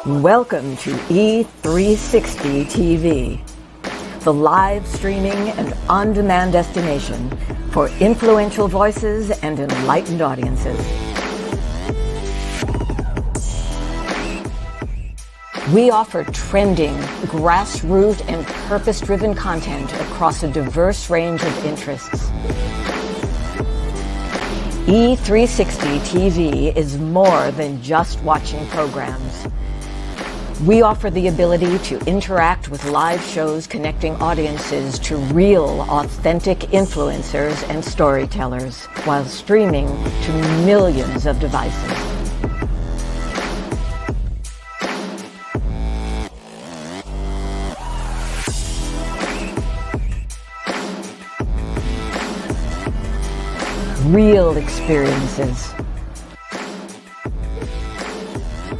Welcome to E360 TV, the live streaming and on-demand destination for influential voices and enlightened audiences. We offer trending, grassroots, and purpose-driven content across a diverse range of interests. E360 TV is more than just watching programs. We offer the ability to interact with live shows connecting audiences to real, authentic influencers and storytellers while streaming to millions of devices. Real experiences.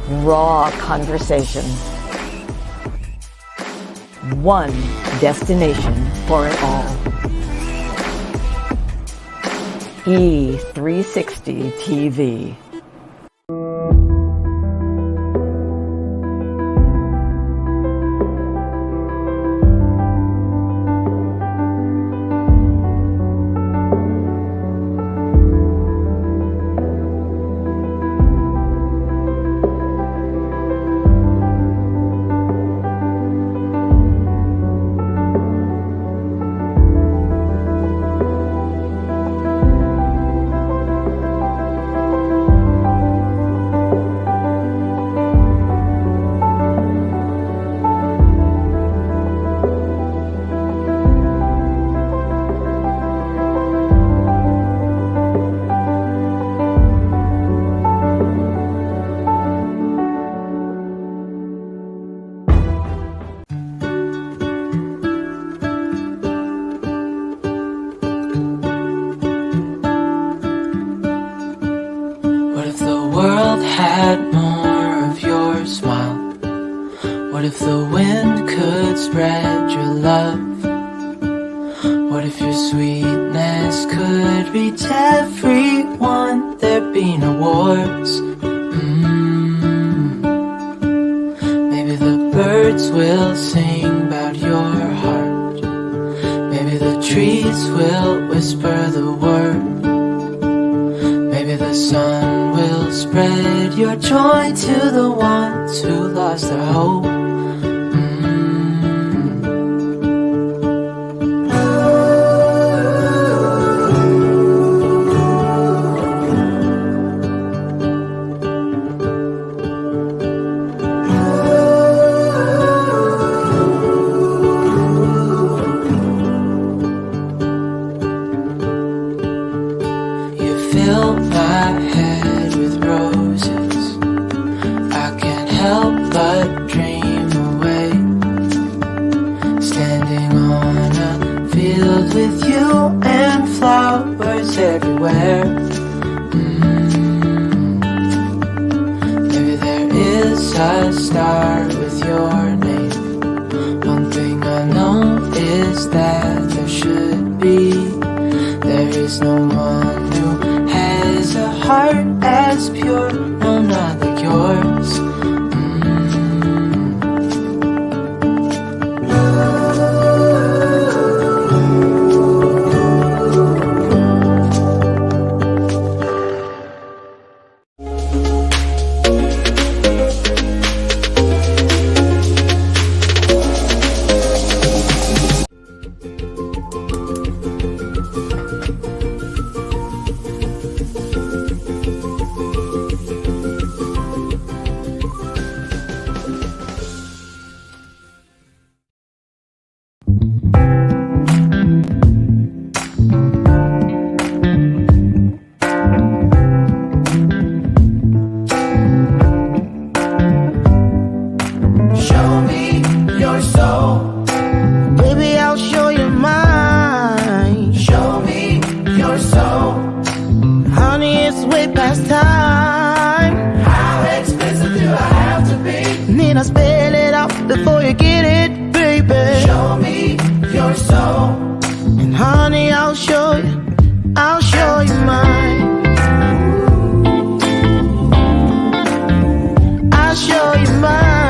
Raw conversation. One destination for it all. E360 TV. Had more of your smile. What if the wind could spread your love? What if your sweetness could reach everyone? There'd be no wars. Maybe the birds will sing about your heart. Maybe the trees will whisper the word. Maybe the sun will spread your joy to the ones who lost their hope. You fill my head with roses. I can't help but dream away, standing on a field with you and flowers everywhere. Maybe there is a star with your name. One thing I know is that there should be. There is no one who has a heart as pure, no, not like yours. Need I spell it out before you get it, baby? Show me your soul, and honey, I'll show you mine. I'll show you mine.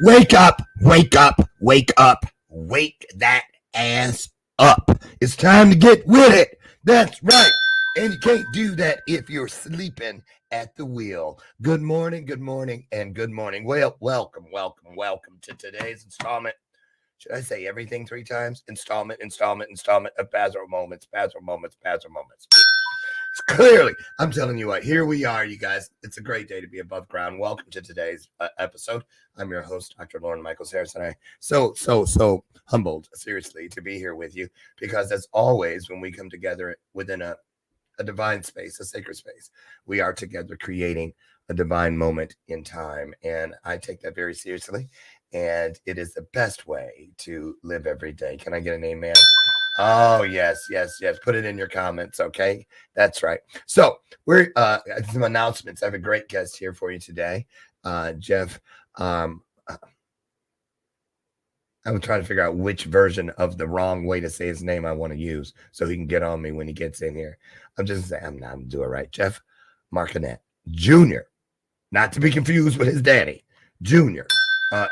Wake up, wake up, wake up, wake that ass up. It's time to get with it. That's right. And you can't do that if you're sleeping at the wheel. Good morning, and good morning. Well, welcome to today's installment. Should I say everything 3 times? Installment of Bathrobe Moments. Clearly, I'm telling you what, here we are, you guys. It's a great day to be above ground. Welcome to today's episode. I'm your host, Dr. Lauren Michaels Harris, and I so humbled, seriously, to be here with you, because as always, when we come together within a divine space, a sacred space, we are together creating a divine moment in time, and I take that very seriously, and it is the best way to live every day. Can I get an amen? Oh, yes. Put it in your comments, okay? That's right. So we're some announcements. I have a great guest here for you today. Jeff, I'm trying to figure out which version of the wrong way to say his name I want to use so he can get on me when he gets in here. I'm just saying, I'm not doing it right. Jeff Marconette Jr., not to be confused with his daddy, Jr.,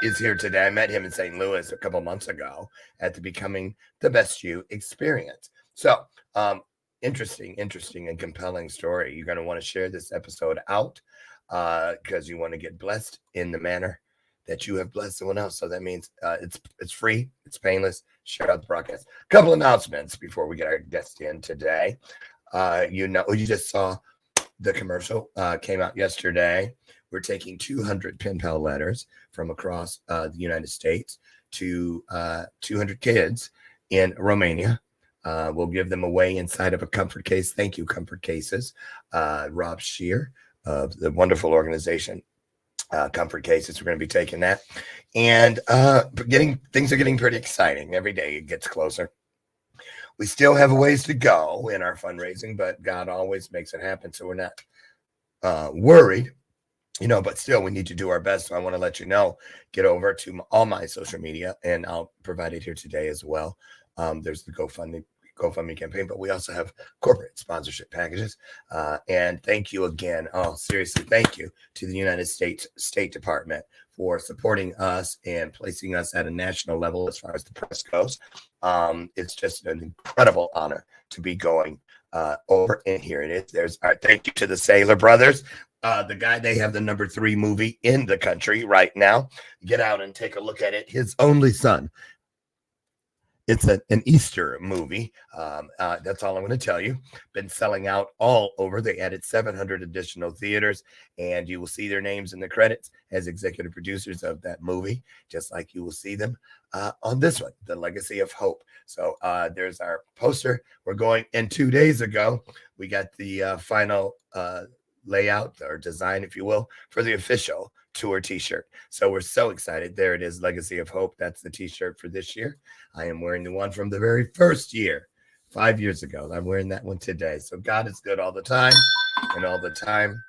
is here today. I met him in St. Louis a couple months ago at the Becoming the Best You experience. So, interesting and compelling story. You're going to want to share this episode out because you want to get blessed in the manner that you have blessed someone else. So that means it's free, it's painless. Share out the broadcast. Couple announcements before we get our guest in today. You just saw the commercial came out yesterday. We're taking 200 pen pal letters from across the United States to 200 kids in Romania. We'll give them away inside of a comfort case. Thank you, Comfort Cases. Rob Shear of the wonderful organization Comfort Cases. We're going to be taking that. And things are getting pretty exciting. Every day it gets closer. We still have a ways to go in our fundraising, but God always makes it happen. So we're not worried. But still, we need to do our best. So I want to let you know, get over to all my social media, and I'll provide it here today as well. There's the GoFundMe campaign, but we also have corporate sponsorship packages. And thank you again. Oh, seriously, thank you to the United States State Department for supporting us and placing us at a national level as far as the press goes. It's just an incredible honor to be going over, and here it is. Thank you to the Sailor Brothers. The guy, they have the number 3 movie in the country right now. Get out and take a look at it. His only son. It's an Easter movie. That's all I'm going to tell you. Been selling out all over. They added 700 additional theaters, and you will see their names in the credits as executive producers of that movie, just like you will see them on this one, The Legacy of Hope. So there's our poster. We're going, and 2 days ago, we got the final layout or design, if you will, for the official tour t-shirt. So we're so excited. There it is, Legacy of Hope. That's the t-shirt for this year. I am wearing the one from the very first year, 5 years ago. I'm wearing that one today. So God is good all the time, and all the time.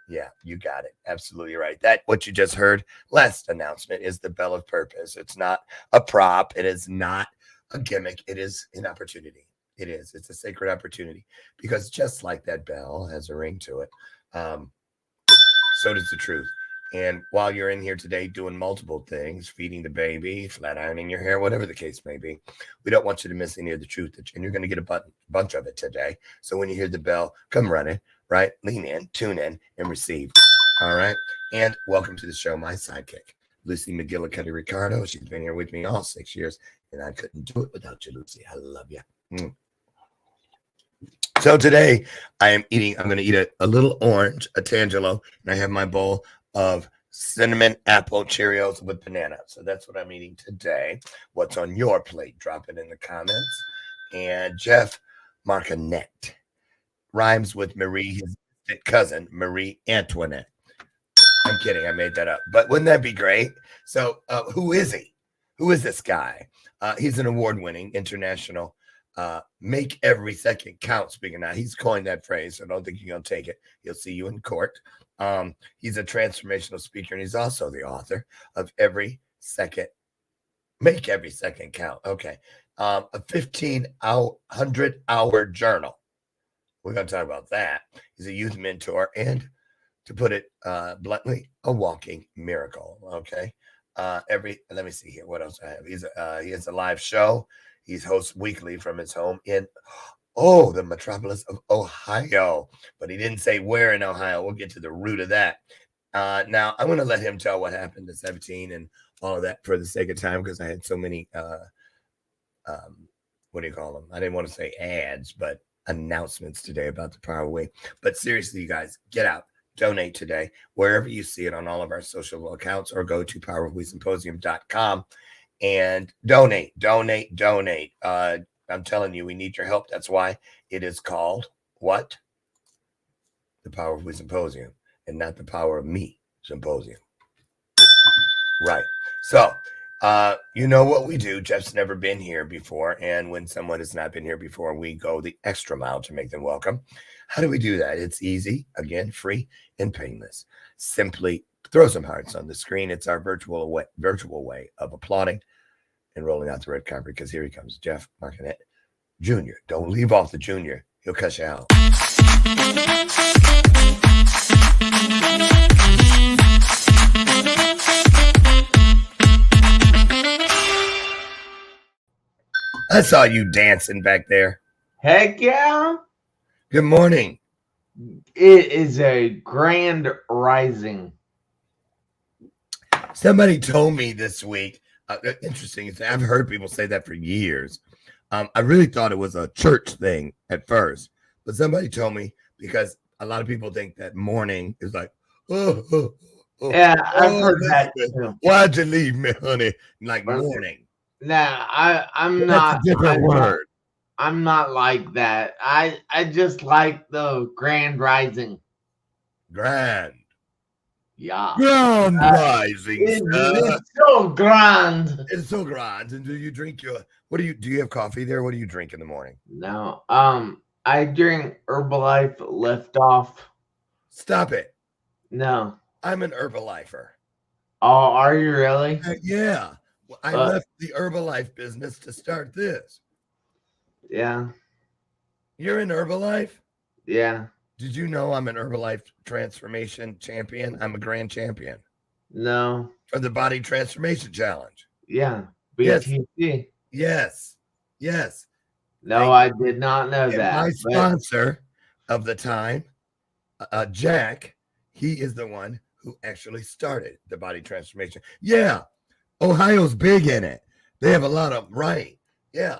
Yeah, you got it. Absolutely right. That what you just heard, last announcement, is the Bell of Purpose. It's not a prop. It is not a gimmick. It is an opportunity. It is. It's a sacred opportunity, because just like that bell has a ring to it, so does the truth. And while you're in here today doing multiple things, feeding the baby, flat ironing your hair, whatever the case may be, we don't want you to miss any of the truth. And you're going to get a bunch of it today. So when you hear the bell, come running, right? Lean in, tune in, and receive. All right? And welcome to the show, my sidekick, Lucy McGillicuddy Ricardo. She's been here with me all 6 years, and I couldn't do it without you, Lucy. I love you. So today I'm going to eat a little orange, a Tangelo, and I have my bowl of cinnamon apple Cheerios with banana. So that's what I'm eating today. What's on your plate? Drop it in the comments. And Jeff Marconette rhymes with Marie, his cousin, Marie Antoinette. I'm kidding. I made that up. But wouldn't that be great? So who is he? Who is this guy? He's an award-winning international make every second count speaker. Now, he's coined that phrase, so I don't think you're going to take it. He'll see you in court. He's a transformational speaker, and he's also the author of Make Every Second Count. Okay. A 1,500-hour journal. We're going to talk about that. He's a youth mentor and, to put it bluntly, a walking miracle. Okay. Let me see here. What else I have? He has a live show. He's hosts weekly from his home in the metropolis of Ohio. But he didn't say where in Ohio. We'll get to the root of that. Now I'm going to let him tell what happened to 17 and all of that for the sake of time, because I had so many what do you call them? I didn't want to say ads, but announcements today about the Power Way. But seriously, you guys, get out. Donate today, wherever you see it on all of our social accounts, or go to powerofwesymposium.com and donate. I'm telling you, we need your help. That's why it is called what? The Power of We Symposium, and not the Power of Me Symposium. Right. So, you know what we do. Jeff's never been here before. And when someone has not been here before, we go the extra mile to make them welcome. How do we do that? It's easy, again, free and painless. Simply throw some hearts on the screen. It's our virtual way of applauding and rolling out the red carpet, because here he comes, Jeff Marconette Jr. Don't leave off the junior. He'll cuss you out. I saw you dancing back there. Heck yeah. Good morning. It is a grand rising. Somebody told me this week, interesting, I've heard people say that for years. I really thought it was a church thing at first, but somebody told me, because a lot of people think that morning is like, Yeah, I've heard that too. Why'd you leave me, honey? Like morning. Nah, I'm That's not. a different word. I'm not like that. I just like the grand rising. Grand. Yeah. Grand rising. It's so grand. It's so grand. And do you drink do you have coffee there? What do you drink in the morning? No. I drink Herbalife Liftoff. Stop it. No. I'm an Herbalifer. Oh, are you really? Yeah. Well, I left the Herbalife business to start this. Yeah. You're in Herbalife? Yeah. Did you know I'm an Herbalife transformation champion? I'm a grand champion. No. For the Body Transformation Challenge. Yeah. BTC. Yes. No, I did not know and that. My sponsor of the time, Jack, he is the one who actually started the Body Transformation. Yeah. Ohio's big in it. They have a lot of, right. Yeah.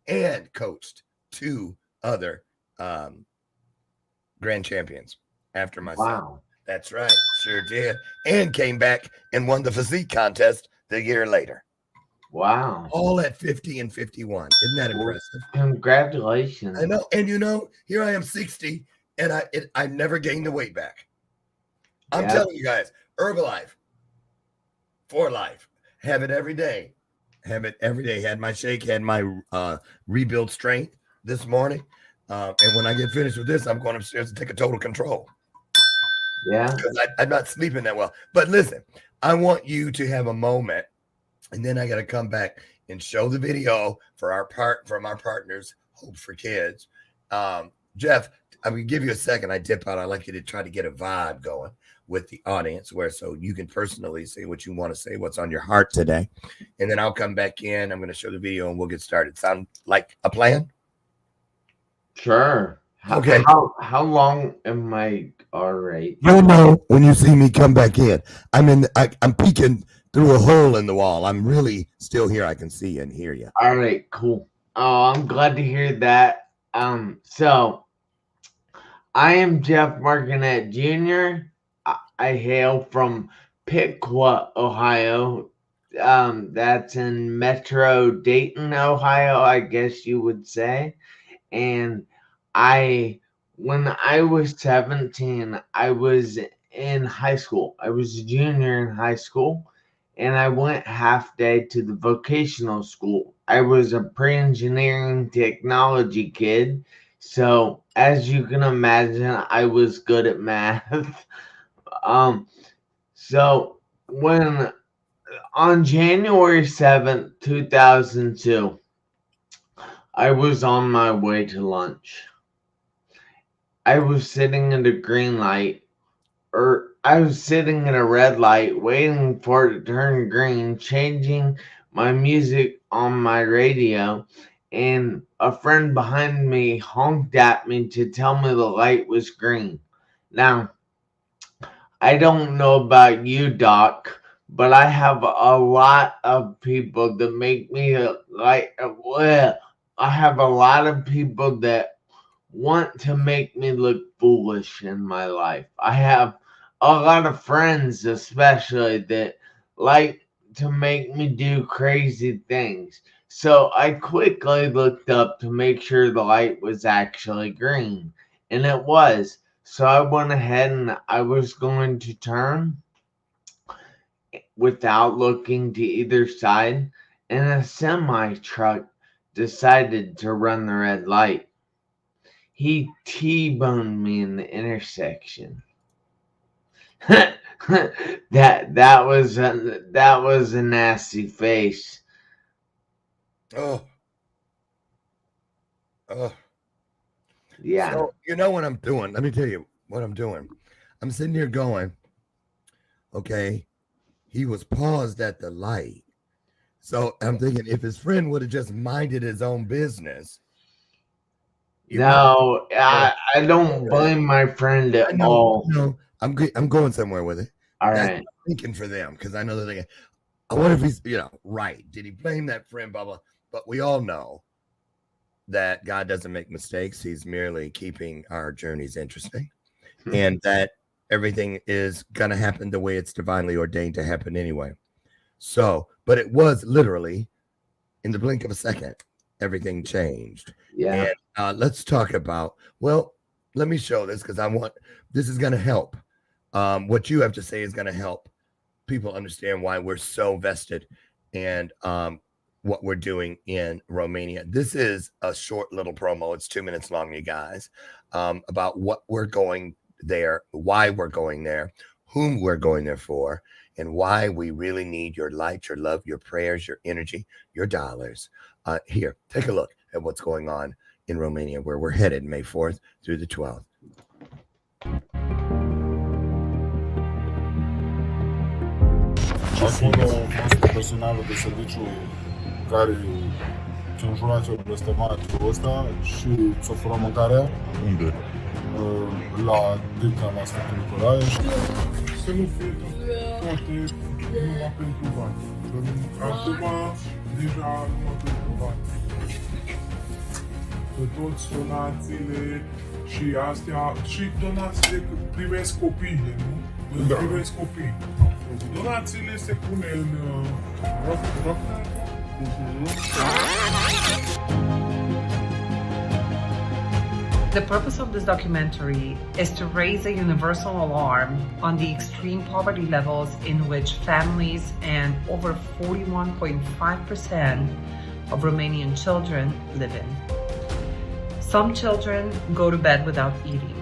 And coached 2 other grand champions after myself. Wow. That's right. Sure did. And came back and won the physique contest the year later. Wow. All at 50 and 51. Isn't that impressive? Congratulations. I know. And here I am 60 and I never gained the weight back. I'm telling you guys, Herbalife for life. Have it every day. Had my shake, had my rebuild strength this morning. And when I get finished with this, I'm going upstairs to take a total control. Yeah. Because I'm not sleeping that well. But listen, I want you to have a moment, and then I got to come back and show the video from our partners, Hope for Kids. Jeff, I'm going to give you a second. I dip out. I'd like you to try to get a vibe going with the audience, so you can personally say what you want to say, what's on your heart today. And then I'll come back in. I'm going to show the video and we'll get started. Sound like a plan? Sure. Okay. How long am I all right? You'll know when you see me come back in. I'm peeking through a hole in the wall. I'm really still here. I can see and hear you. All right, cool. Oh, I'm glad to hear that. So I am Jeff Marconette Jr. I hail from Piqua, Ohio. That's in Metro Dayton, Ohio, I guess you would say. And when I was 17, I was in high school. I was a junior in high school, and I went half day to the vocational school. I was a pre-engineering technology kid, so as you can imagine, I was good at math. So when on January 7th, 2002, I was on my way to lunch. I was sitting at a green light, I was sitting at a red light, waiting for it to turn green, changing my music on my radio, and a friend behind me honked at me to tell me the light was green. Now, I don't know about you, Doc, but I have a lot of people that make me I have a lot of people that want to make me look foolish in my life. I have a lot of friends, especially, that like to make me do crazy things. So I quickly looked up to make sure the light was actually green, and it was. So I went ahead and I was going to turn without looking to either side, and a semi truck decided to run the red light. He T-boned me in the intersection. that was a nasty face. Oh, Yeah. So you know what I'm doing? Let me tell you what I'm doing. I'm sitting here going, okay, he was paused at the light. So I'm thinking if his friend would have just minded his own business. No, I don't blame my friend I at know, all. no, I'm going somewhere with it. All That's right. thinking for them because I know they're thinking, I wonder if he's, right. Did he blame that friend? Blah, blah. But we all know that God doesn't make mistakes. He's merely keeping our journeys interesting and that everything is going to happen the way it's divinely ordained to happen anyway. So, but it was literally in the blink of a second, everything changed. Yeah. And let's talk about, well, let me show this because this is going to help. What you have to say is going to help people understand why we're so vested and what we're doing in Romania. This is a short little promo. It's 2 minutes long, you guys, about what we're going there, why we're going there, whom we're going there for, and why we really need your light, your love, your prayers, your energy, your dollars. Here, take a look at what's going on in Romania, where we're headed May 4th through the 12th. Acolo fost personalul de serviciu care ce înjurați-o blestematul ăsta și ți-o fură mâncarea. Unde? La Dicta, la Sfântul Nicolae. Să nu fie toate numai pentru bani. Acum deja numai pentru bani. Că toți donațiile și astea, și donațiile primesc copiii, nu? Da. Primesc copii. Donațiile se pune în The purpose of this documentary is to raise a universal alarm on the extreme poverty levels in which families and over 41.5% of Romanian children live in. Some children go to bed without eating.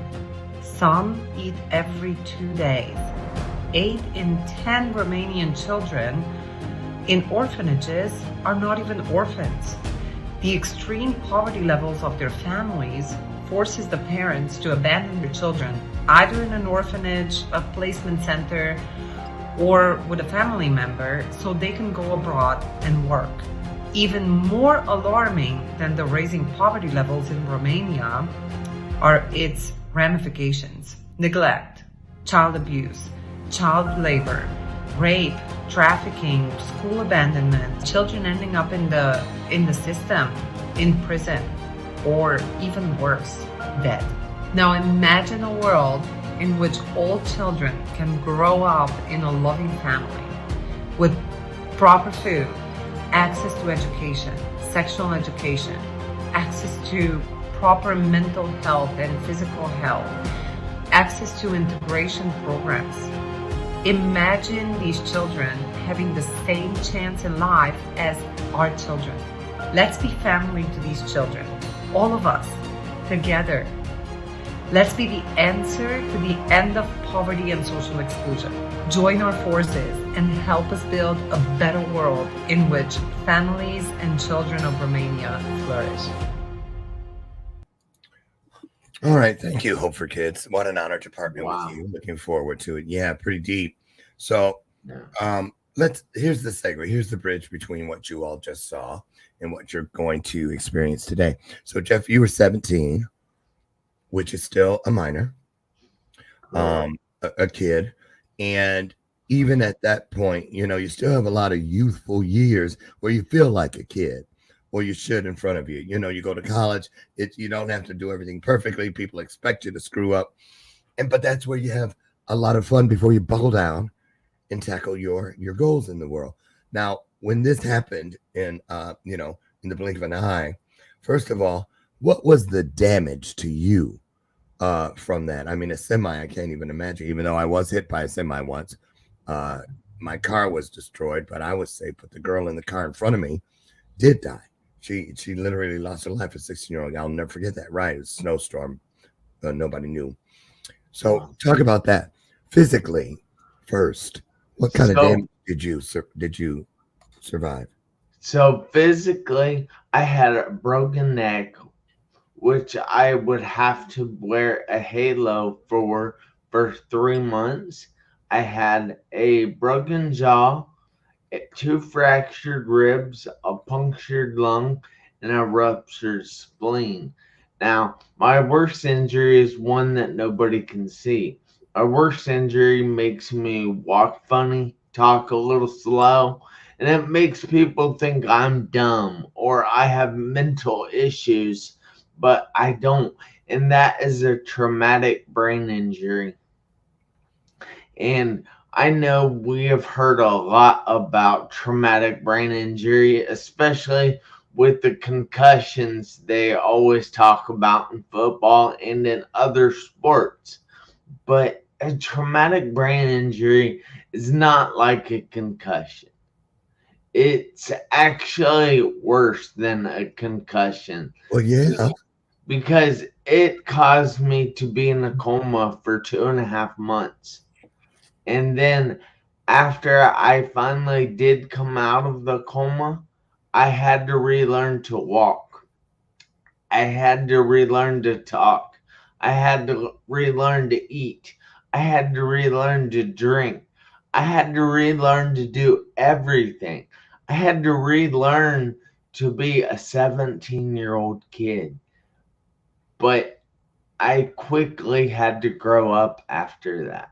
Some eat every 2 days. 8 in 10 Romanian children in orphanages are not even orphans. The extreme poverty levels of their families forces the parents to abandon their children, either in an orphanage, a placement center, or with a family member, so they can go abroad and work. Even more alarming than the rising poverty levels in Romania are its ramifications: neglect, child abuse, child labor, rape, trafficking, school abandonment, children ending up in the system, in prison, or even worse, dead. Now imagine a world in which all children can grow up in a loving family with proper food, access to education, sexual education, access to proper mental health and physical health, access to integration programs. Imagine these children having the same chance in life as our children. Let's be family to these children, all of us, together. Let's be the answer to the end of poverty and social exclusion. Join our forces and help us build a better world in which families and children of Romania flourish. All right, thank you, Hope for Kids. What an honor to partner with Wow. you. Looking forward to it. Yeah, pretty deep. So, Yeah. here's the segue. Here's the bridge between what you all just saw and what you're going to experience today. So, Jeff, you were 17, which is still a minor, Correct. a kid, and even at that point, you still have a lot of youthful years where you feel like a kid, or you should in front of you. You go to college, you don't have to do everything perfectly. People expect you to screw up, but that's where you have a lot of fun before you buckle down and tackle your goals in the world. Now, when this happened in the blink of an eye, first of all, what was the damage to you from that? I mean, a semi, I can't even imagine, even though I was hit by a semi once. Uh, my car was destroyed, but I was safe. But the girl in the car in front of me did die. She literally lost her life, a 16-year-old. I'll never forget that. Right. It was a snowstorm. Nobody knew. So Wow. talk about that physically first. What kind of So damage did you survive? so physically, I had a broken neck, which I would have to wear a halo for 3 months. I had a broken jaw, two fractured ribs, a punctured lung, and a ruptured spleen. Now, my worst injury is one that nobody can see. My worst injury makes me walk funny, talk a little slow, and it makes people think I'm dumb or I have mental issues, but I don't. And that is a traumatic brain injury. And I know we have heard a lot about traumatic brain injury, especially with the concussions they always talk about in football and in other sports. But a traumatic brain injury is not like a concussion. It's actually worse than a concussion Well, yeah. because it caused me to be in a coma for 2.5 months. And then after I finally did come out of the coma, I had to relearn to walk. I had to relearn to talk. I had to relearn to eat. I had to relearn to drink. I had to relearn to do everything. I had to relearn to be a 17-year-old kid. But I quickly had to grow up after that,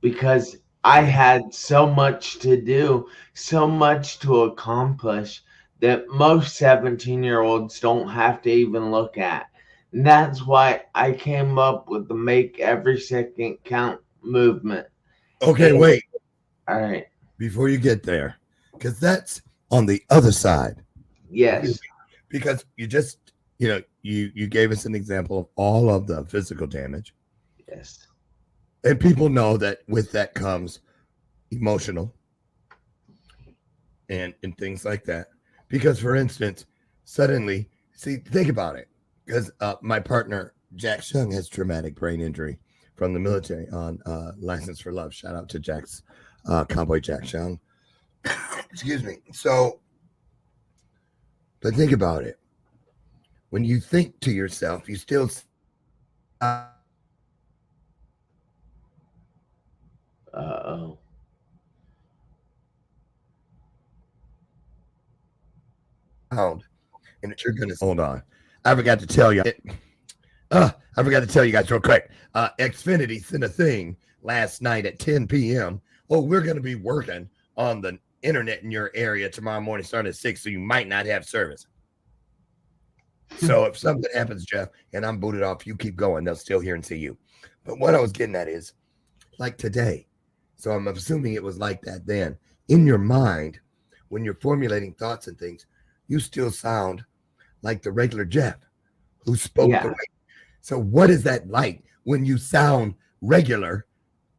because I had so much to do, so much to accomplish that most 17-year-olds don't have to even look at. And that's why I came up with the Make Every Second Count movement. Okay, And, wait all right, before you get there, because that's on the other side. yes, Because you just you gave us an example of all of the physical damage, yes, and people know that with that comes emotional and things like that. Because, for instance, suddenly, see, think about it. Because my partner Jack Chung has traumatic brain injury from the military on License for Love. Shout out to Jack's cowboy Jack Chung. Excuse me. So, but think about it. When you think to yourself, you still uh-oh. sound, and that you're going to hold on. I forgot to tell you. I forgot to tell you guys real quick. Xfinity sent a thing last night at 10 p.m. Oh, we're going to be working on the internet in your area tomorrow morning starting at 6, so you might not have service. So if something happens, Jeff, and I'm booted off, you keep going. They'll still hear and see you. But what I was getting at is like today. So I'm assuming it was like that then. In your mind, when you're formulating thoughts and things, you still sound like the regular Jeff who spoke the Yeah. way. So what is that like when you sound regular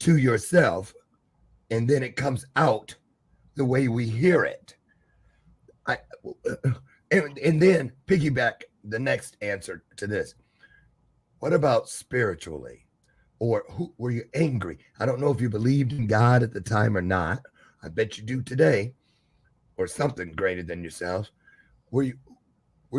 to yourself and then it comes out the way we hear it? I and then piggyback the next answer to this. What about spiritually? Or were you angry? I don't know if you believed in God at the time or not. I bet you do today, or something greater than yourself. Were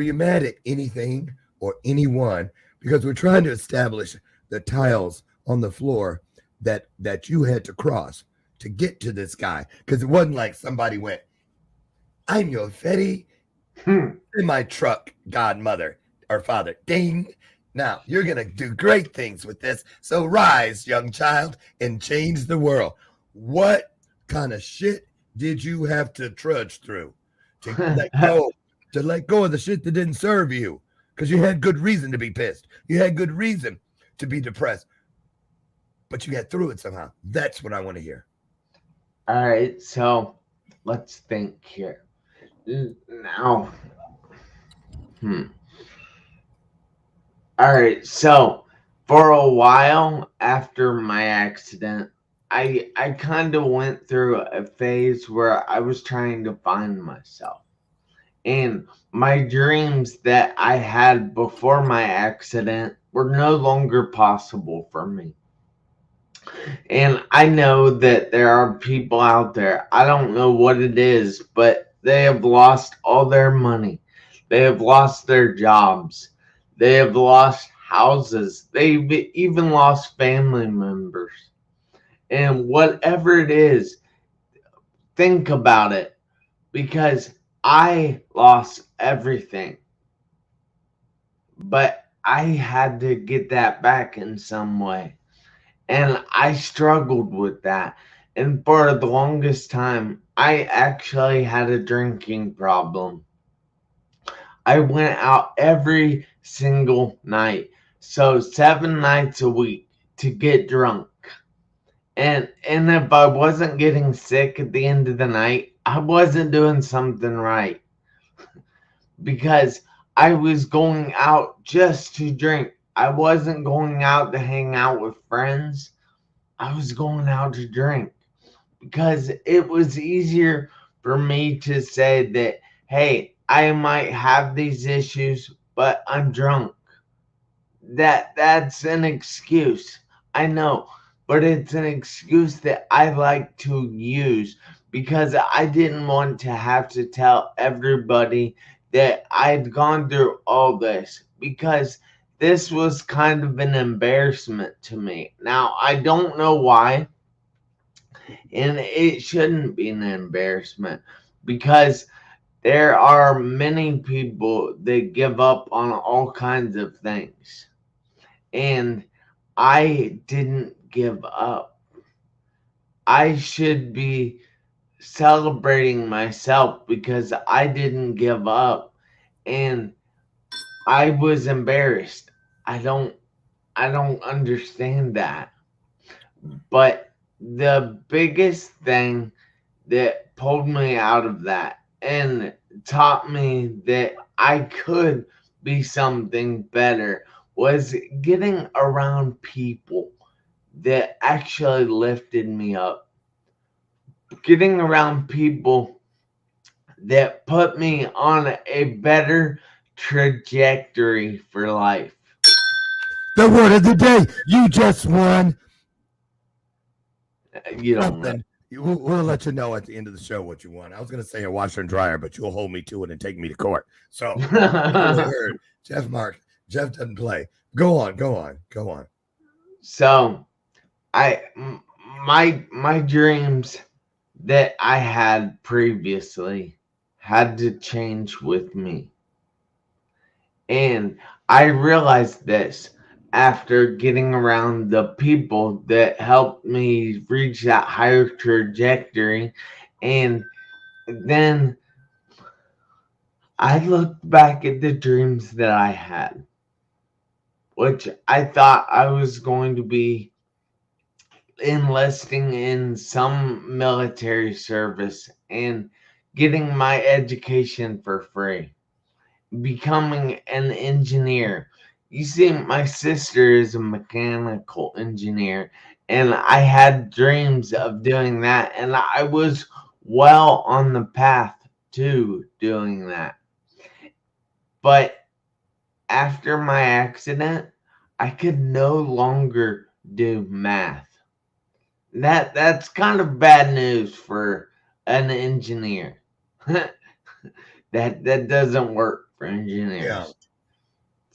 you mad at anything or anyone because we're trying to establish the tiles on the floor that you had to cross to get to this guy. Because it wasn't like somebody went, I'm your Fetty in my truck, godmother or father. Ding. Now you're going to do great things with this. So rise, young child, and change the world. What kind of shit did you have to trudge through to let go of the shit that didn't serve you? Because you had good reason to be pissed. You had good reason to be depressed. But you got through it somehow. That's what I want to hear. All right, so let's think here. Now, All right, so for a while after my accident, I kind of went through a phase where I was trying to find myself. And my dreams that I had before my accident were no longer possible for me. And I know that there are people out there, I don't know what it is, but they have lost all their money. They have lost their jobs. They have lost houses. They've even lost family members. And whatever it is, think about it, because I lost everything. But I had to get that back in some way. And I struggled with that. And for the longest time, I actually had a drinking problem. I went out every single night. So 7 nights a week to get drunk. And if I wasn't getting sick at the end of the night, I wasn't doing something right. Because I was going out just to drink. I wasn't going out to hang out with friends. I was going out to drink because it was easier for me to say that, hey, I might have these issues, but I'm drunk. That's an excuse. I know, but it's an excuse that I like to use because I didn't want to have to tell everybody that I'd gone through all this, because this was kind of an embarrassment to me. Now, I don't know why, and it shouldn't be an embarrassment, because there are many people that give up on all kinds of things. And I didn't give up. I should be celebrating myself because I didn't give up. And I was embarrassed. I don't understand that. But the biggest thing that pulled me out of that and taught me that I could be something better was getting around people that actually lifted me up. Getting around people that put me on a better trajectory for life. The word of the day, you just won. You don't know. We'll let you know at the end of the show what you won. I was going to say a washer and dryer, but you'll hold me to it and take me to court. So, heard, Jeff doesn't play. Go on. So, my dreams that I had previously had to change with me. And I realized this after getting around the people that helped me reach that higher trajectory. And then I looked back at the dreams that I had, which I thought I was going to be enlisting in some military service and getting my education for free, becoming an engineer. You see, my sister is a mechanical engineer, and I had dreams of doing that, and I was well on the path to doing that. But after my accident, I could no longer do math. That's kind of bad news for an engineer. that doesn't work for engineers. Yeah.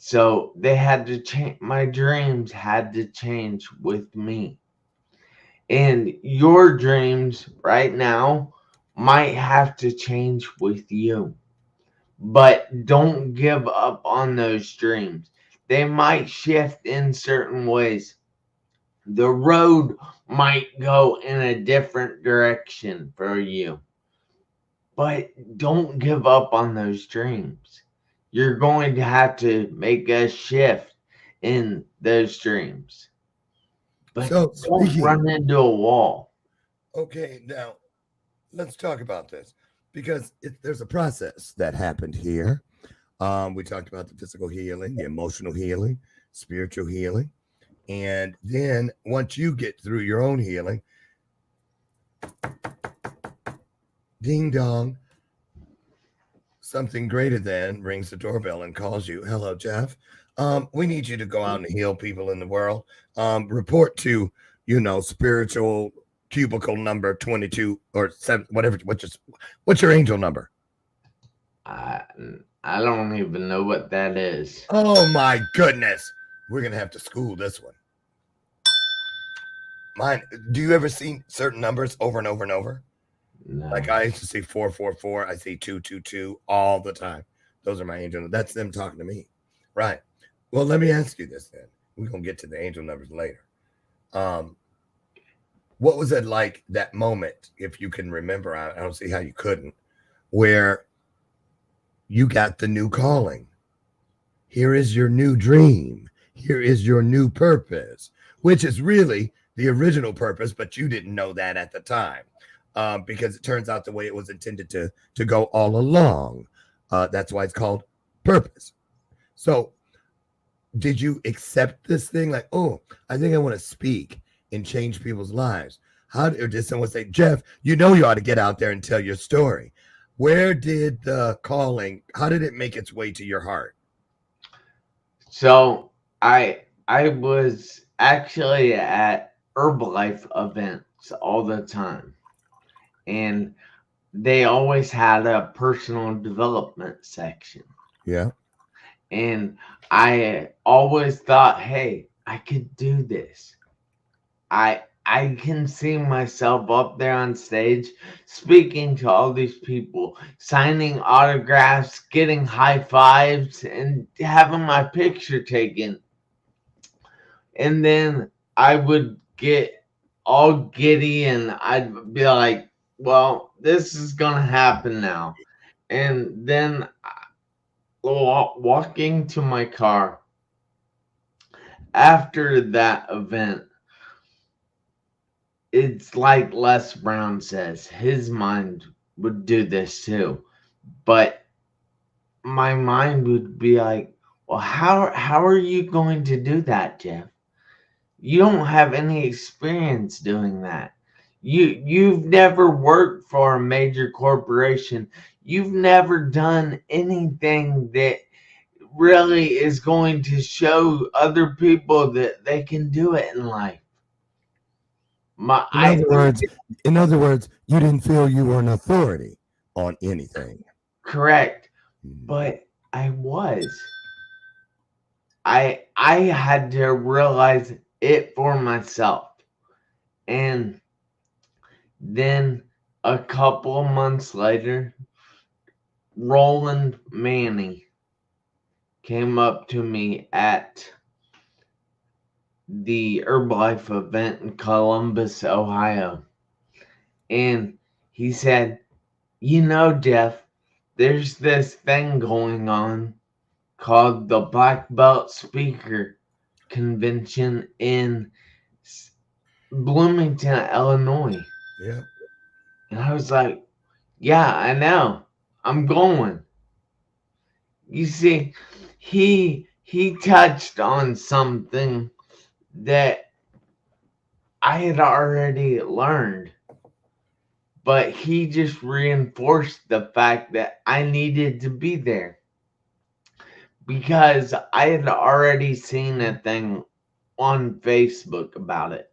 So they had to change. My dreams had to change with me. And your dreams right now might have to change with you. But don't give up on those dreams. They might shift in certain ways. The road might go in a different direction for you. But don't give up on those dreams. You're going to have to make a shift in those dreams. But So don't speaking, run into a wall. okay, now let's talk about this because there's a process that happened here. We talked about the physical healing, the emotional healing, spiritual healing. And then once you get through your own healing, ding dong, something greater than rings the doorbell and calls you. Hello, Jeff. We need you to go out and heal people in the world. Report to, spiritual cubicle number 22 or 7, whatever. What's your angel number? I don't even know what that is. Oh my goodness. We're going to have to school this one. Mine. Do you ever see certain numbers over and over and over? No. Like I used to see 444. I see 222 all the time. Those are my angel. That's them talking to me. Right. Well, let me ask you this then. We're going to get to the angel numbers later. What was it like, that moment, if you can remember? I don't see how you couldn't, where you got the new calling. Here is your new dream. Here is your new purpose, which is really the original purpose, but you didn't know that at the time, because it turns out the way it was intended to go all along. That's why it's called purpose. So did you accept this thing like, oh, I think I want to speak and change people's lives? Or did someone say, Jeff, you ought to get out there and tell your story? Where did the calling, how did it make its way to your heart? So I was actually at Herbalife events all the time. And they always had a personal development section. Yeah. And I always thought, hey, I could do this. I can see myself up there on stage speaking to all these people, signing autographs, getting high fives, and having my picture taken. And then I would get all giddy and I'd be like, well, this is going to happen now. And then walking to my car after that event, it's like Les Brown says, his mind would do this too. But my mind would be like, well, how are you going to do that, Jeff? You don't have any experience doing that. You've never worked for a major corporation. You've never done anything that really is going to show other people that they can do it in life. In other words, you didn't feel you were an authority on anything. Correct. But I was. I had to realize it for myself. And then a couple of months later, Roland Manny came up to me at the Herbalife event in Columbus, Ohio. And he said, Jeff, there's this thing going on called the Black Belt Speaker Convention in Bloomington, Illinois. Yeah. And I was like, yeah, I know. I'm going. You see, he touched on something that I had already learned, but he just reinforced the fact that I needed to be there because I had already seen a thing on Facebook about it.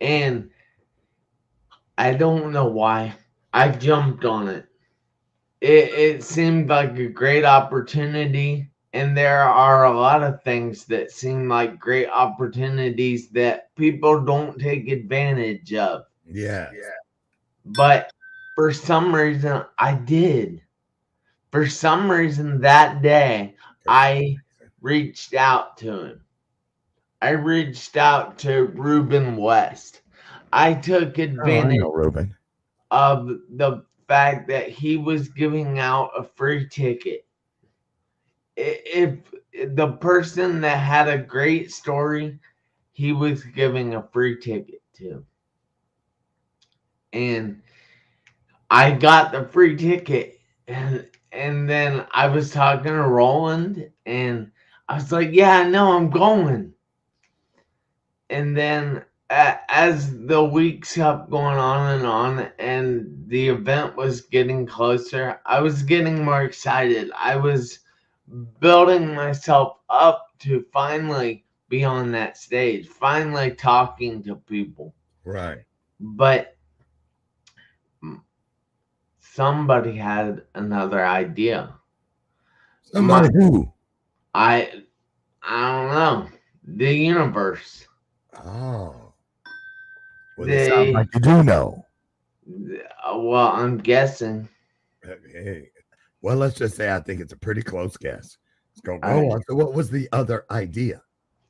And I don't know why I jumped on it. It seemed like a great opportunity, And there are a lot of things that seem like great opportunities that people don't take advantage of. Yeah. But for some reason, I did. For some reason, that day, I reached out to him. I reached out to Ruben West. I took Oh, I advantage know Ruben. of the fact that he was giving out a free ticket. If the person that had a great story, he was giving a free ticket to. And I got the free ticket, and then I was talking to Roland, and I was like, "Yeah, I know, I'm going." And then as the weeks kept going on, and the event was getting closer, I was getting more excited. I was building myself up to finally be on that stage, finally talking to people. Right. But somebody had another idea. Somebody who? I don't know. The universe. Oh. Well, it sounds like you do know. Well, I'm guessing. Hey. Well, let's just say I think it's a pretty close guess. Let's go All on. So what was the other idea?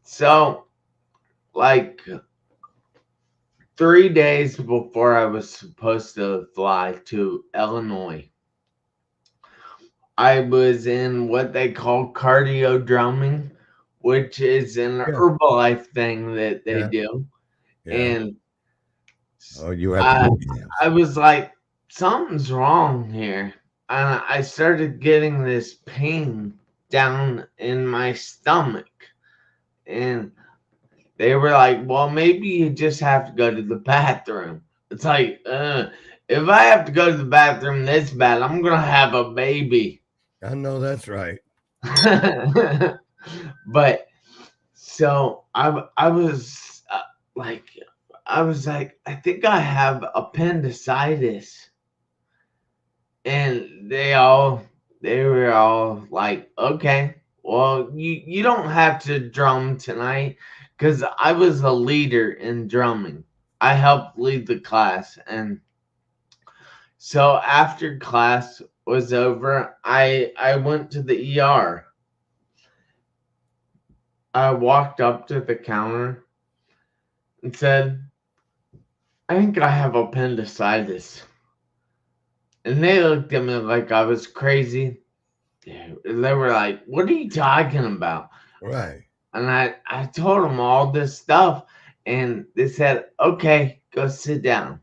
So, like 3 days before I was supposed to fly to Illinois, I was in what they call cardio drumming, which is an Herbalife thing that they do. Yeah. And Oh, you have to I was like, something's wrong here. And I started getting this pain down in my stomach. And they were like, well, maybe you just have to go to the bathroom. It's like, if I have to go to the bathroom this bad, I'm going to have a baby. I know that's right. But so I was like, I think I have appendicitis. And they were all like, okay, well, you don't have to drum tonight, because I was a leader in drumming. I helped lead the class. And so after class was over, I went to the ER. I walked up to the counter and said, I think I have appendicitis. And they looked at me like I was crazy. They were like, what are you talking about? Right. And I told them all this stuff, and they said, okay, go sit down.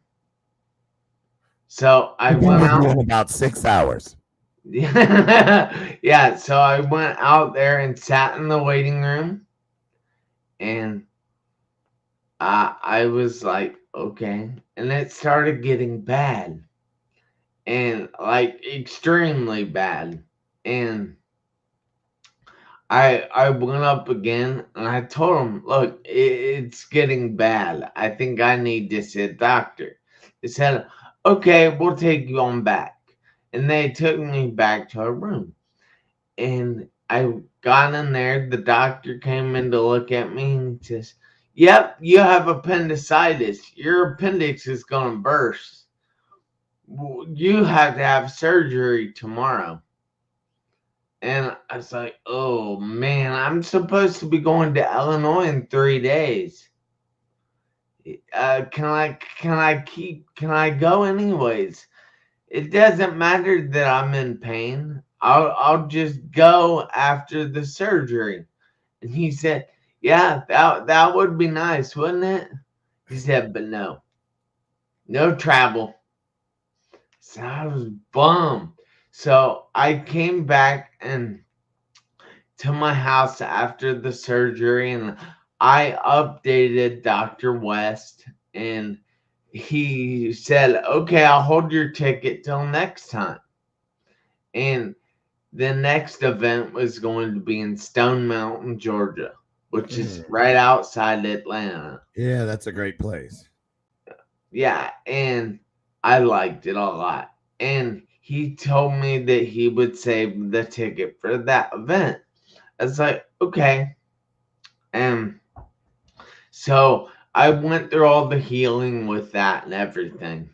So I went out. In about 6 hours. Yeah, so I went out there and sat in the waiting room, and I was like, okay. And it started getting bad, and like extremely bad. And I went up again, and I told him, look, it's getting bad. I think I need to see a doctor. They said, okay, we'll take you on back. And they took me back to a room. And I got in there. The doctor came in to look at me and says, yep, you have appendicitis. Your appendix is going to burst. You have to have surgery tomorrow. And I was like, oh man, I'm supposed to be going to Illinois in 3 days. Can I go anyways? It doesn't matter that I'm in pain. I'll just go after the surgery. And he said, yeah, that would be nice, wouldn't it? He said, but no travel. So I was bummed. So I came back and to my house after the surgery, and I updated Dr. West, and he said, okay, I'll hold your ticket till next time. And the next event was going to be in Stone Mountain, Georgia, which is right outside Atlanta. Yeah, that's a great place. Yeah, and I liked it a lot. And he told me that he would save the ticket for that event. I was like, okay. And so I went through all the healing with that and everything.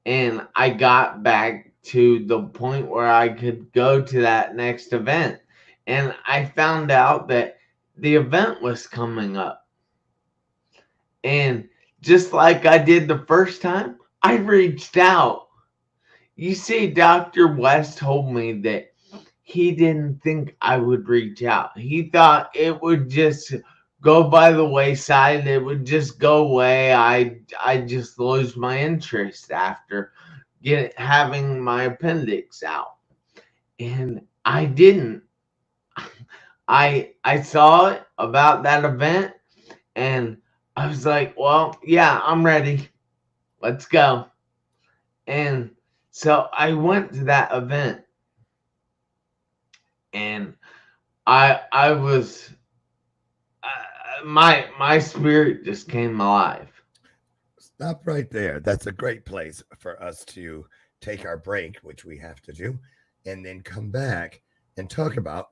And I got back to the point where I could go to that next event. And I found out that the event was coming up. And just like I did the first time, I reached out. You see, Dr. West told me that he didn't think I would reach out. He thought it would just go by the wayside. It would just go away. I just lose my interest after having my appendix out. And I didn't. I saw it about that event and I was like, well, yeah, I'm ready. Let's go. And so I went to that event and I was my spirit just came alive. Stop right there. That's a great place for us to take our break, which we have to do, and then come back and talk about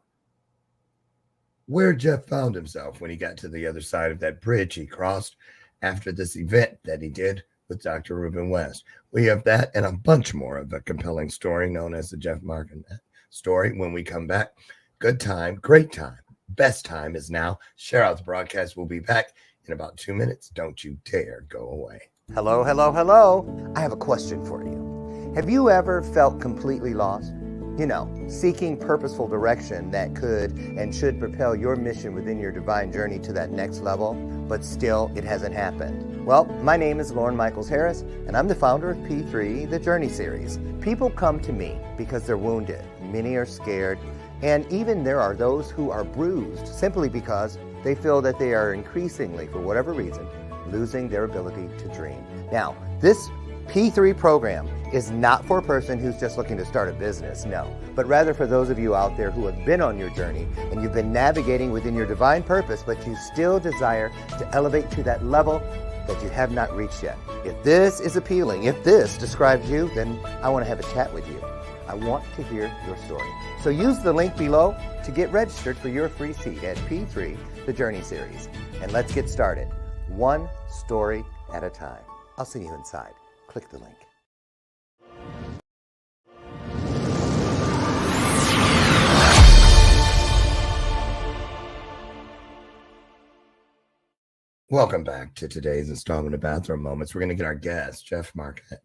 where Jeff found himself when he got to the other side of that bridge he crossed after this event that he did with Dr. Reuben West. We have that and a bunch more of a compelling story known as the Jeff Marconette story when we come back. Good time, great time, best time is now. Share out the broadcast. We'll be back in about 2 minutes. Don't you dare go away. Hello, hello, hello. I have a question for you. Have you ever felt completely lost? You know, seeking purposeful direction that could and should propel your mission within your divine journey to that next level, but still it hasn't happened. Well, my name is Lauren Michaels Harris, and I'm the founder of P3, the Journey Series. People come to me because they're wounded. Many are scared, and even there are those who are bruised simply because they feel that they are increasingly, for whatever reason, losing their ability to dream. Now, this P3 program is not for a person who's just looking to start a business, no, but rather for those of you out there who have been on your journey and you've been navigating within your divine purpose, but you still desire to elevate to that level that you have not reached yet. If this is appealing, if this describes you, then I want to have a chat with you. I want to hear your story. So use the link below to get registered for your free seat at P3, the Journey Series. And let's get started, one story at a time. I'll see you inside. Click the link. Welcome back to today's installment of Bathrobe Moments. We're going to get our guest, Jeff Marconette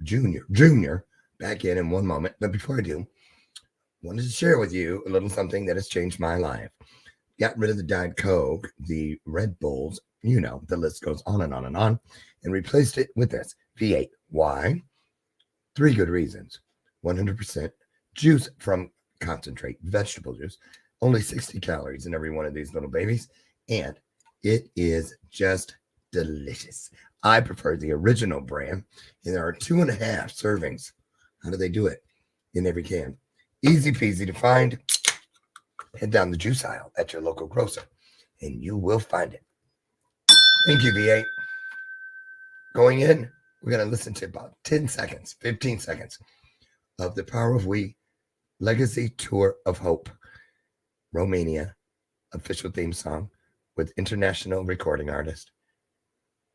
Jr. back in 1 moment. But before I do, I wanted to share with you a little something that has changed my life. Got rid of the Diet Coke, the Red Bulls, you know, the list goes on and on and on, and replaced it with this, V8. Why? 3 good reasons. 100% juice from concentrate, vegetable juice, only 60 calories in every one of these little babies, and it is just delicious. I prefer the original brand, and there are 2.5 servings. How do they do it? In every can. Easy peasy to find. Head down the juice aisle at your local grocer, and you will find it. Thank you, V8. Going in, we're going to listen to about 10 seconds, 15 seconds of the Power of We Legacy Tour of Hope, Romania, official theme song with international recording artist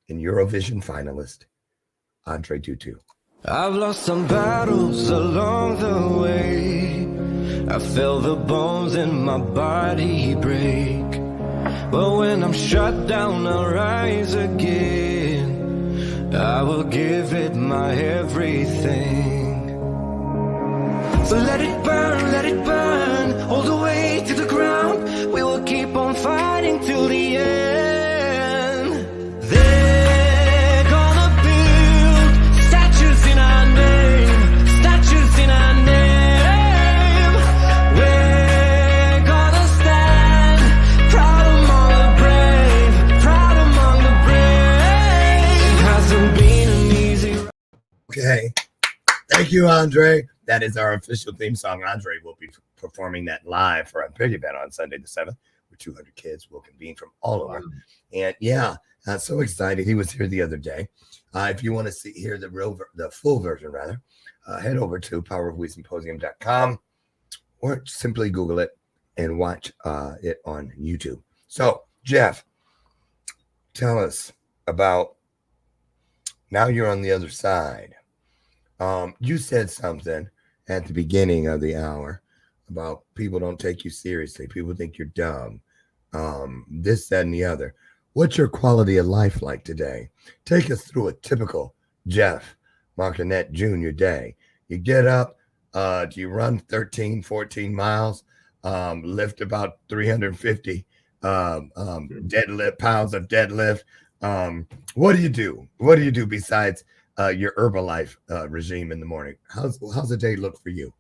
and Eurovision finalist, Andre Dutu. I've lost some battles along the way. I felt the bones in my body break. But when I'm shut down, I'll rise again. I will give it my everything. So let it burn, all the way to the ground. We will keep on fighting till the end. They're gonna build statues in our name, statues in our name. We're gonna stand proud among the brave, proud among the brave. It hasn't been an easy. Okay. Thank you, Andre. That is our official theme song. Andre will be performing that live for a big event on Sunday the 7th, where 200 kids will convene from all over. And yeah, so excited. He was here the other day. If you want to hear the full version, head over to powerofwesymposium.com. or simply Google it and watch it on YouTube. So, Jeff, tell us about, now you're on the other side. You said something at the beginning of the hour about people don't take you seriously. People think you're dumb. This, that, and the other. What's your quality of life like today? Take us through a typical Jeff Marconette Jr. day. You get up, do you run 13, 14 miles, lift about 350 deadlift pounds of deadlift? What do you do? What do you do besides your Herbalife regime in the morning? How's the day look for you?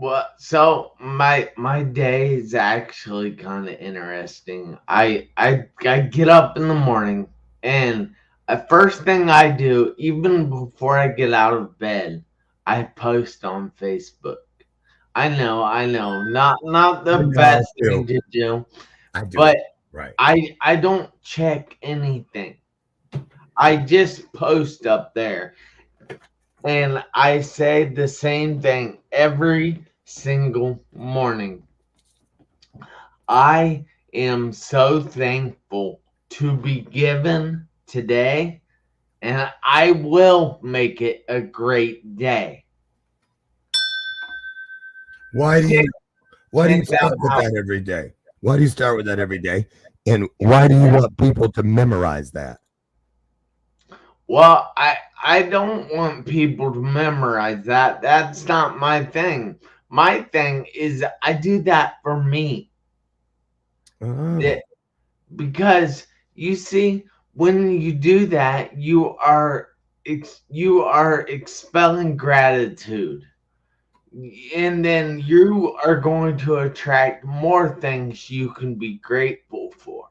Well, so my day is actually kind of interesting. I get up in the morning, and the first thing I do, even before I get out of bed, I post on Facebook. I know, not the I know, best thing to do, I do but it. Right. I don't check anything. I just post up there, and I say the same thing every single morning. I am so thankful to be given today, and I will make it a great day. Why do you start 10,000 with that every day? Why do you start with that every day? And why do you want people to memorize that? Well, I don't want people to memorize that. That's not my thing. My thing is I do that for me. Oh, Because you see, when you do that, you are expelling gratitude, and then you are going to attract more things you can be grateful for.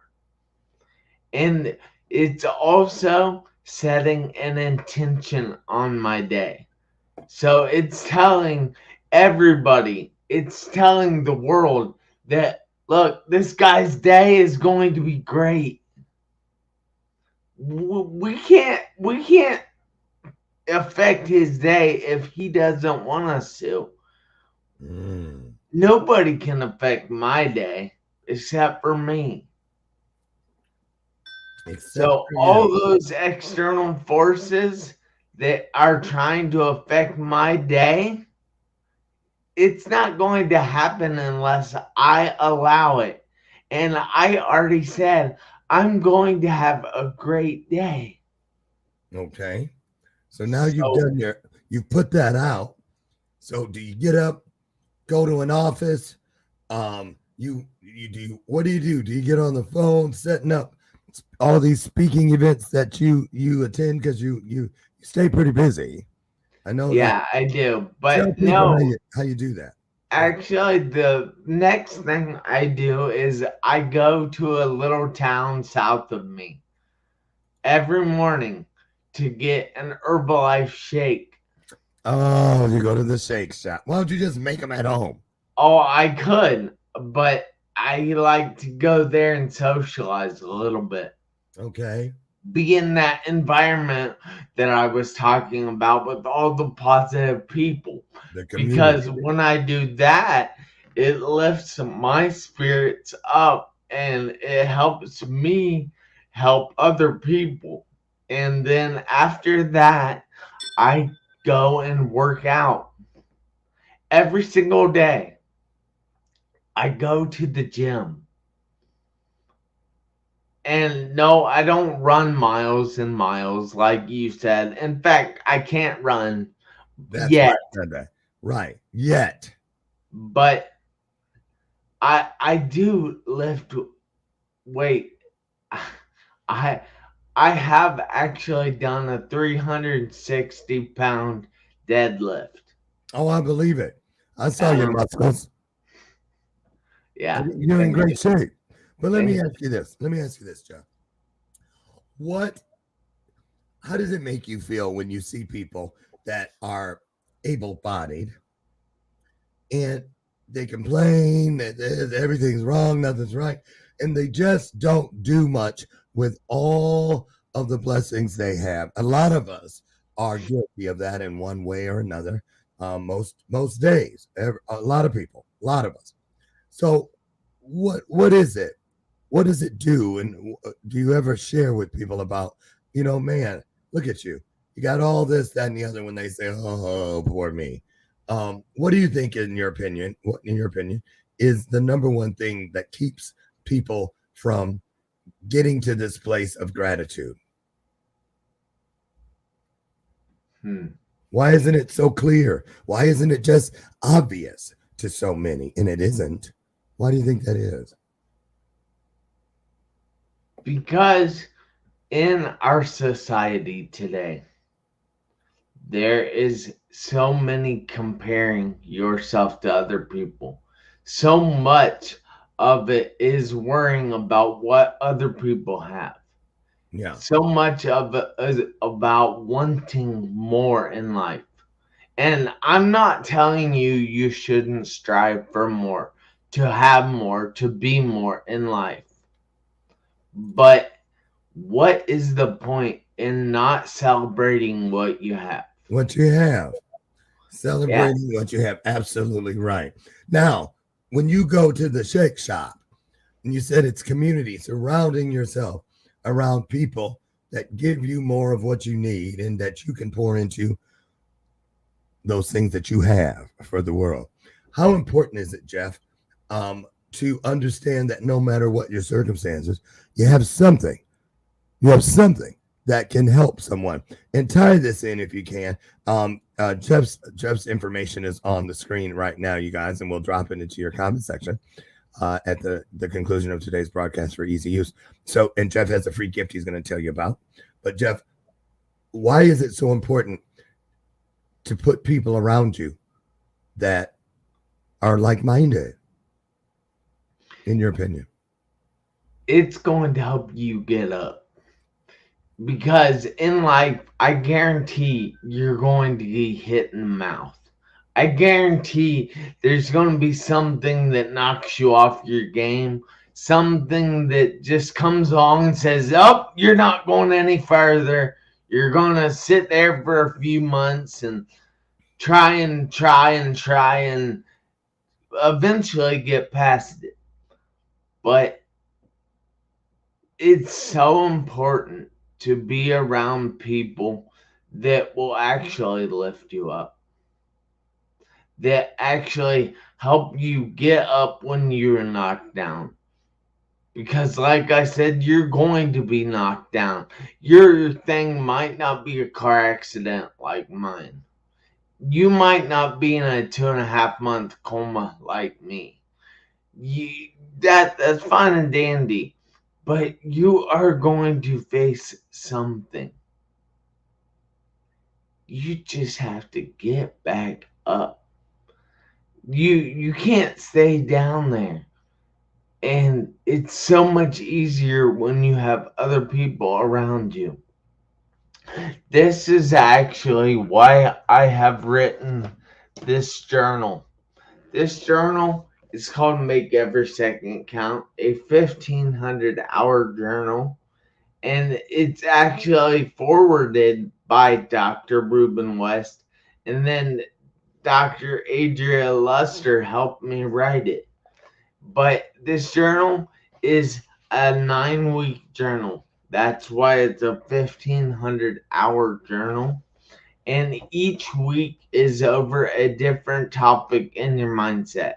And it's also setting an intention on my day. So it's telling everybody, it's telling the world that, look, this guy's day is going to be great. We can't affect his day if he doesn't want us to. Nobody can affect my day except for me. except So for all you. those external forces that are trying to affect my day, it's not going to happen unless I allow it. And I already said I'm going to have a great day. Okay. So now So you've put that out. So do you get up, go to an office? What do you do? Do you get on the phone setting up all these speaking events that you attend, because you stay pretty busy? I know that. yeah, I do. Tell But people no, how you do that. actually, the next thing I do is I go to a little town south of me every morning to get an Herbalife shake. Oh, you go to the shake shop. Why don't you just make them at home? Oh, I could, but I like to go there and socialize a little bit. Okay. Be in that environment that I was talking about with all the positive people. The Because community. when I do that, it lifts my spirits up and it helps me help other people. And then after that, I go and work out every single day. I go to the gym. And no, I don't run miles and miles like you said. In fact, I can't run That's why yet, I said that. Right. Yet. but I do lift weight. I I have actually done a 360-pound deadlift. Oh, I believe it. I saw your Um, muscles. yeah, You're in thank great you. shape. But let Thank me you. ask you this. Let me ask you this, John. How does it make you feel when you see people that are able-bodied and they complain that everything's wrong, nothing's right, and they just don't do much with all of the blessings they have? A lot of us are guilty of that in one way or another. Most days, a lot of people. A lot of us. So, what is it? What does it do? And do you ever share with people about, man, look at you. You got all this, that, and the other when they say, oh, poor me. What do you think, in your opinion, is the number one thing that keeps people from getting to this place of gratitude? Why isn't it so clear? Why isn't it just obvious to so many? And it isn't. Why do you think that is? Because in our society today, there is so many comparing yourself to other people. So much of it is worrying about what other people have. Yeah. So much of it is about wanting more in life. And I'm not telling you shouldn't strive for more, to have more, to be more in life. But what is the point in not celebrating what you have? What you have. Celebrating what you have. Absolutely right. Now, when you go to the shake shop, and you said it's community, surrounding yourself around people that give you more of what you need and that you can pour into those things that you have for the world. How important is it, Jeff, to understand that no matter what your circumstances, you have something that can help someone? And tie this in if you can. Jeff's information is on the screen right now, you guys, and we'll drop it into your comment section at the conclusion of today's broadcast for easy use. So, and Jeff has a free gift he's going to tell you about. But Jeff, why is it so important to put people around you that are like-minded, in your opinion? It's going to help you get up. Because in life, I guarantee you're going to get hit in the mouth. I guarantee there's going to be something that knocks you off your game. Something that just comes along and says, oh, you're not going any further. You're going to sit there for a few months and try and eventually get past it. But it's so important to be around people that will actually lift you up, that actually help you get up when you're knocked down. Because like I said, you're going to be knocked down. Your thing might not be a car accident like mine. You might not be in a 2.5-month coma like me. That's fine and dandy. But you are going to face something. You just have to get back up. You can't stay down there. And it's so much easier when you have other people around you. This is actually why I have written this journal. This journal is called Make Every Second Count, a 1,500-hour journal. And it's actually forwarded by Dr. Ruben West. And then Dr. Adria Luster helped me write it. But this journal is a 9-week journal. That's why it's a 1,500-hour journal. And each week is over a different topic in your mindset.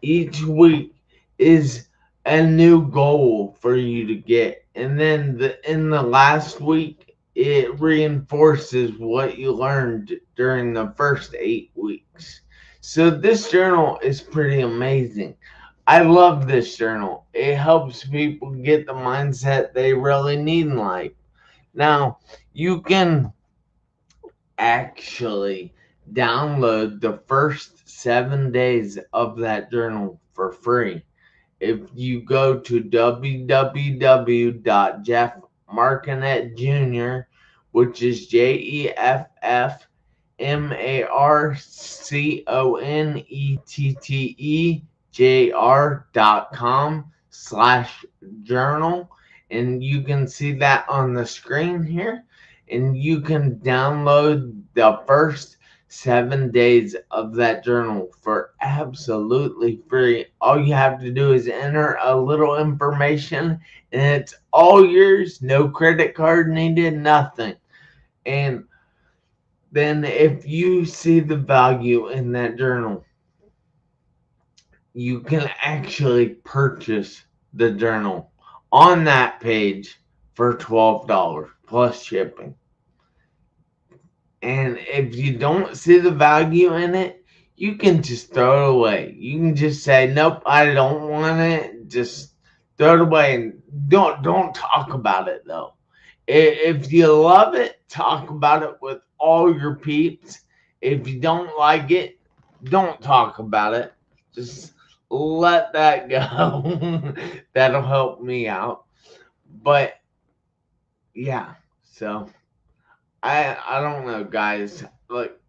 Each week is a new goal for you to get. And then in the last week, it reinforces what you learned during the first 8 weeks. So this journal is pretty amazing. I love this journal. It helps people get the mindset they really need in life. Now, you can actually download the first 7 days of that journal for free. If you go to www.jeffmarconette Jr., which is JeffMarconetteJr.com/journal, and you can see that on the screen here. And you can download the first 7 days of that journal for absolutely free. All you have to do is enter a little information and it's all yours. No credit card needed, nothing. And then if you see the value in that journal, you can actually purchase the journal on that page for $12 plus shipping. And if you don't see the value in it, you can just throw it away. You can just say, nope, I don't want it. Just throw it away and don't talk about it though. If you love it, talk about it with all your peeps. If you don't like it, don't talk about it. Just let that go. That'll help me out. But yeah, so I don't know, guys. Look,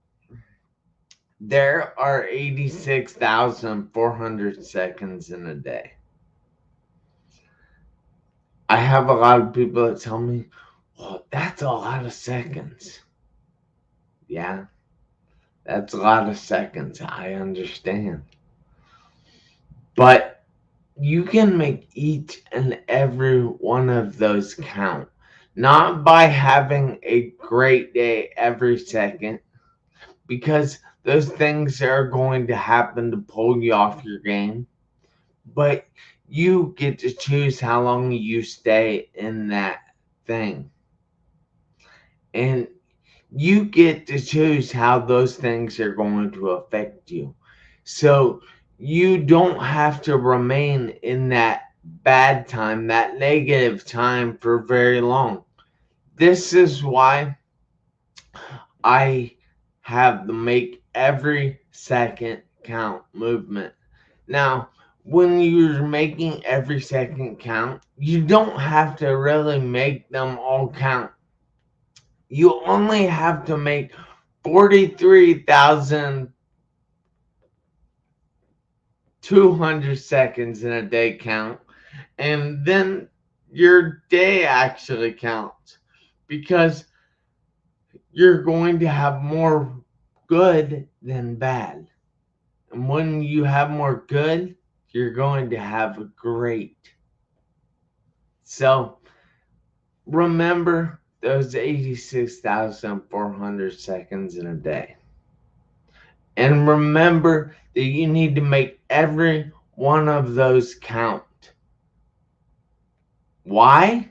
there are 86,400 seconds in a day. I have a lot of people that tell me, well, that's a lot of seconds. Yeah, that's a lot of seconds. I understand. But you can make each and every one of those count. Not by having a great day every second, because those things are going to happen to pull you off your game. But you get to choose how long you stay in that thing. And you get to choose how those things are going to affect you. So you don't have to remain in that bad time, that negative time for very long. This is why I have the make every second count movement. Now, when you're making every second count, you don't have to really make them all count. You only have to make 43,200 seconds in a day count, and then your day actually counts, because you're going to have more good than bad. And when you have more good, you're going to have a great. So remember those 86,400 seconds in a day. And remember that you need to make every one of those count. Why?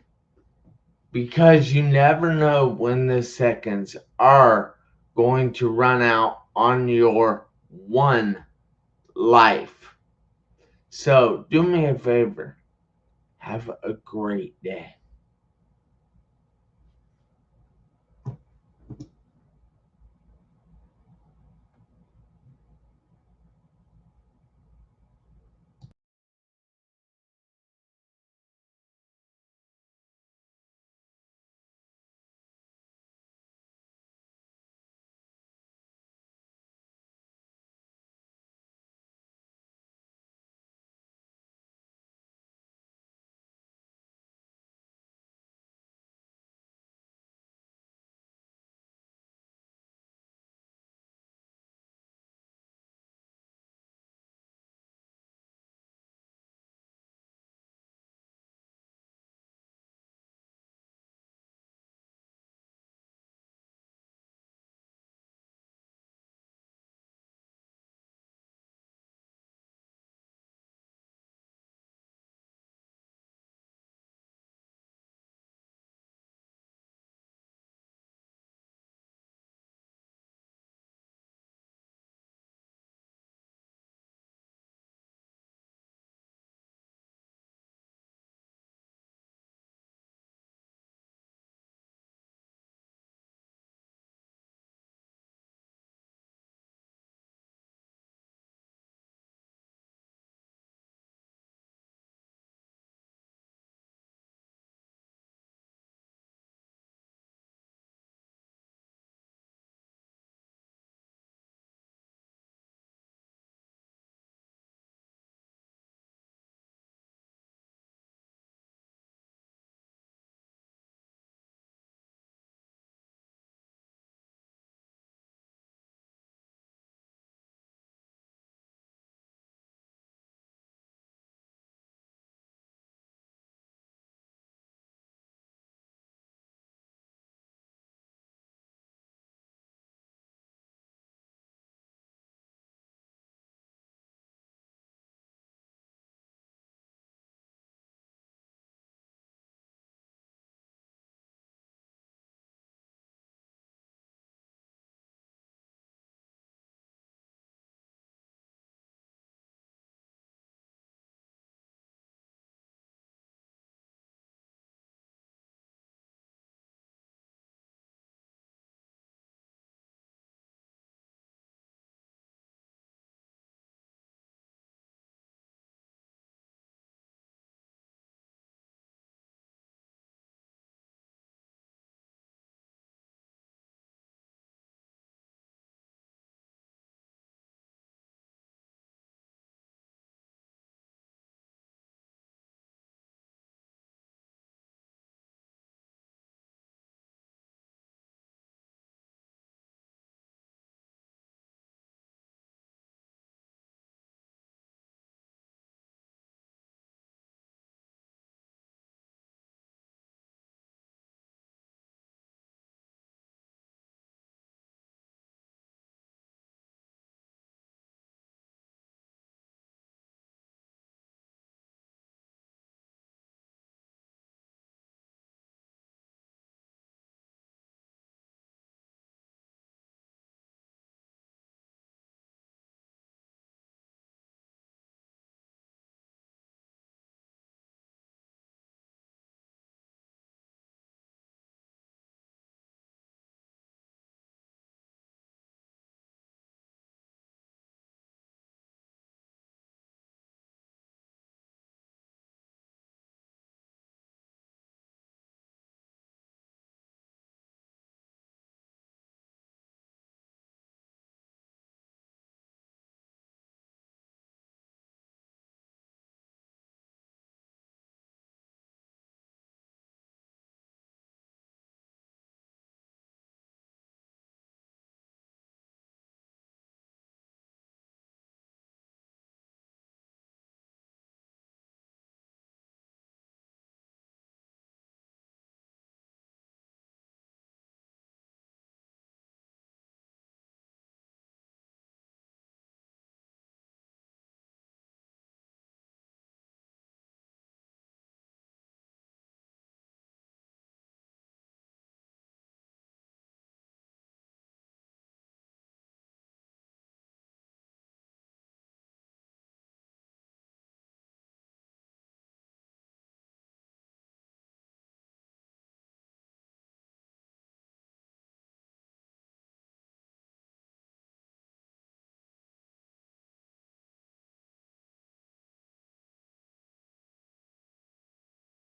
Because you never know when the seconds are going to run out on your one life. So do me a favor. Have a great day.